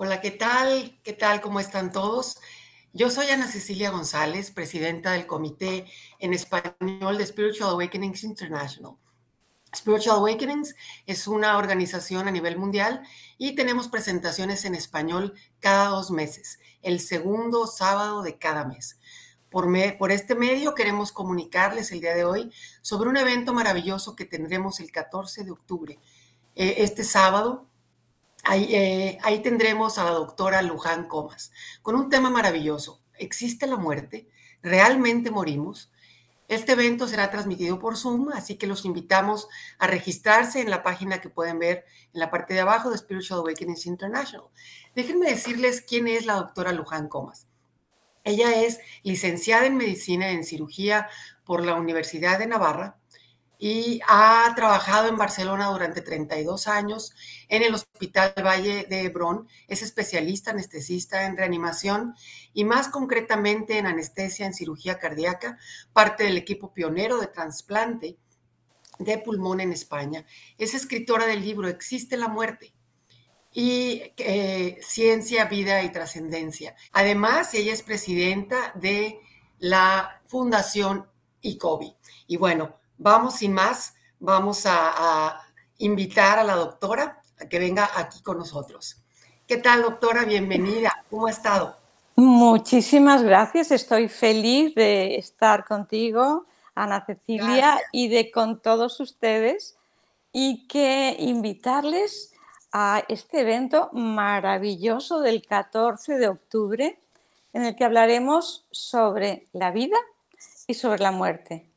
Hola, ¿qué tal? ¿Qué tal? ¿Cómo están todos? Yo soy Ana Cecilia González, presidenta del Comité en Español de Spiritual Awakenings International. Spiritual Awakenings es una organización a nivel mundial y tenemos presentaciones en español cada 2 meses, el segundo sábado de cada mes. Por este medio queremos comunicarles el día de hoy sobre un evento maravilloso que tendremos el 14 de octubre. Este sábado ahí tendremos a la doctora Luján Comas con un tema maravilloso. ¿Existe la muerte? ¿Realmente morimos? Este evento será transmitido por Zoom, así que los invitamos a registrarse en la página que pueden ver en la parte de abajo de Spiritual Awakenings International. Déjenme decirles quién es la doctora Luján Comas. Ella es licenciada en Medicina en Cirugía por la Universidad de Navarra y ha trabajado en Barcelona durante 32 años en el Hospital Valle de Hebrón. Es especialista anestesista en reanimación y más concretamente en anestesia en cirugía cardíaca, parte del equipo pionero de trasplante de pulmón en España. Es escritora del libro Existe la muerte y Ciencia, Vida y Trascendencia. Además, ella es presidenta de la Fundación ICOBI. Y bueno, vamos sin más, vamos a invitar a la doctora a que venga aquí con nosotros. ¿Qué tal, doctora? Bienvenida. ¿Cómo ha estado? Muchísimas gracias. Estoy feliz de estar contigo, Ana Cecilia, Gracias. y de con todos ustedes, y que invitarles a este evento maravilloso del 14 de octubre, en el que hablaremos sobre la vida y sobre la muerte.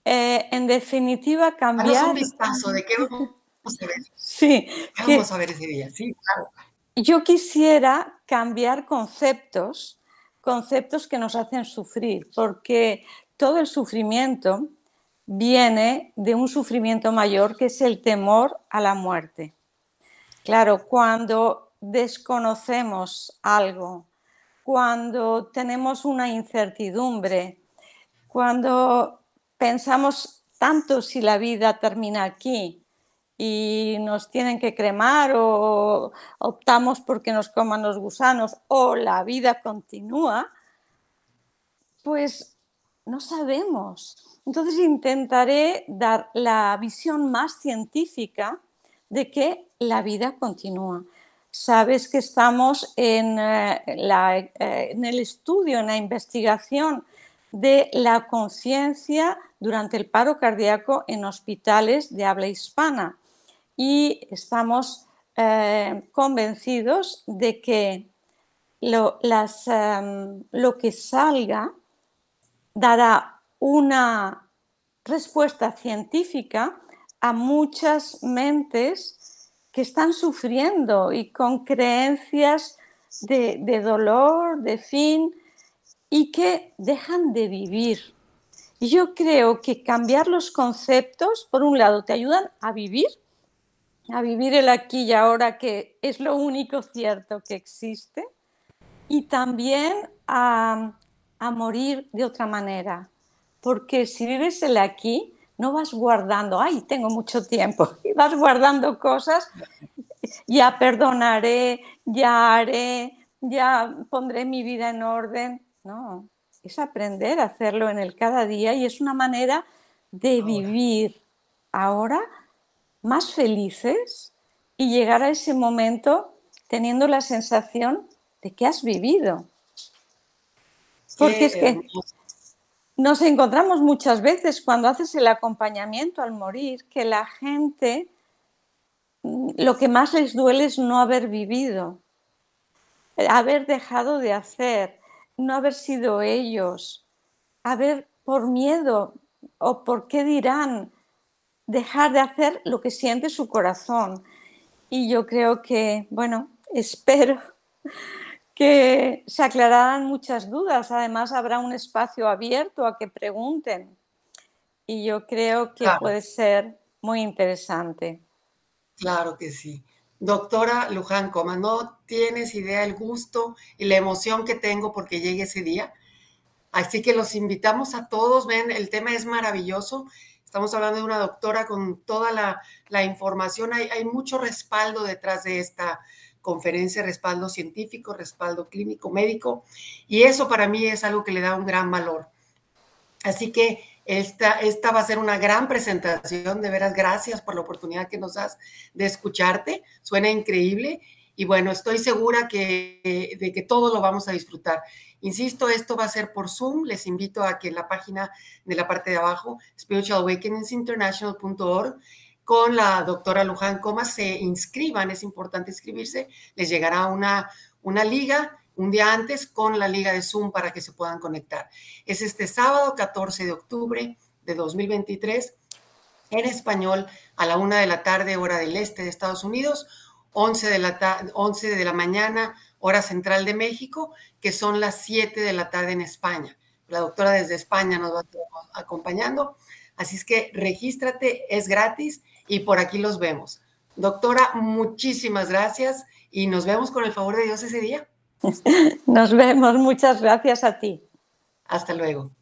En definitiva, Danos un cambiar... vistazo de qué vamos a ver. Sí, ¿Qué vamos a ver ese día? Sí, claro. yo quisiera cambiar conceptos que nos hacen sufrir, porque todo el sufrimiento viene de un sufrimiento mayor, que es el temor a la muerte. Claro, cuando desconocemos algo, cuando tenemos una incertidumbre, cuando pensamos tanto si la vida termina aquí y nos tienen que cremar, o optamos porque nos coman los gusanos, o la vida continúa, pues no sabemos. Entonces intentaré dar la visión más científica de que la vida continúa. Sabes que estamos en el estudio, en la investigación de la conciencia durante el paro cardíaco en hospitales de habla hispana, y estamos convencidos de que lo que salga dará una respuesta científica a muchas mentes que están sufriendo y con creencias de dolor, de fin, y que dejan de vivir. Yo creo que cambiar los conceptos, por un lado, te ayudan a vivir el aquí y ahora, que es lo único cierto que existe, y también a morir de otra manera. Porque si vives el aquí, no vas guardando, ay, tengo mucho tiempo, y vas guardando cosas, ya perdonaré, ya haré, ya pondré mi vida en orden. No, es aprender a hacerlo en el cada día, y es una manera de vivir ahora más felices y llegar a ese momento teniendo la sensación de que has vivido. Porque es que nos encontramos muchas veces, cuando haces el acompañamiento al morir, que la gente, lo que más les duele es no haber vivido, haber dejado de hacer, no haber sido ellos, haber, por miedo o por qué dirán, dejar de hacer lo que siente su corazón. Y yo creo que, bueno, espero que se aclararán muchas dudas. Además, habrá un espacio abierto a que pregunten, y yo creo que Claro, puede ser muy interesante. claro que sí. Doctora Luján Comas, no tienes idea el gusto y la emoción que tengo porque llegue ese día. Así que los invitamos a todos. Ven, el tema es maravilloso. Estamos hablando de una doctora con toda la información. Hay mucho respaldo detrás conferencia, respaldo científico, respaldo clínico, médico, y eso para mí es algo que le da un gran valor. Así que esta va a ser una gran presentación, de veras, gracias por la oportunidad que nos das de escucharte, suena increíble, y bueno, estoy segura de que todos lo vamos a disfrutar. Insisto, esto va a ser por Zoom, les invito a que en la página de la parte de abajo, spiritualawakeningsinternational.org, con la doctora Luján Comas se inscriban, es importante inscribirse, les llegará una liga un día antes con la liga de Zoom para que se puedan conectar. Es este sábado 14 de octubre de 2023 en español a la 1 de la tarde, hora del este de Estados Unidos, 11 de la mañana, hora central de México, que son las 7 de la tarde en España. La doctora desde España nos va a estar acompañando. Así es que regístrate, es gratis y por aquí los vemos. Doctora, muchísimas gracias y nos vemos con el favor de Dios ese día. Nos vemos, muchas gracias a ti. Hasta luego.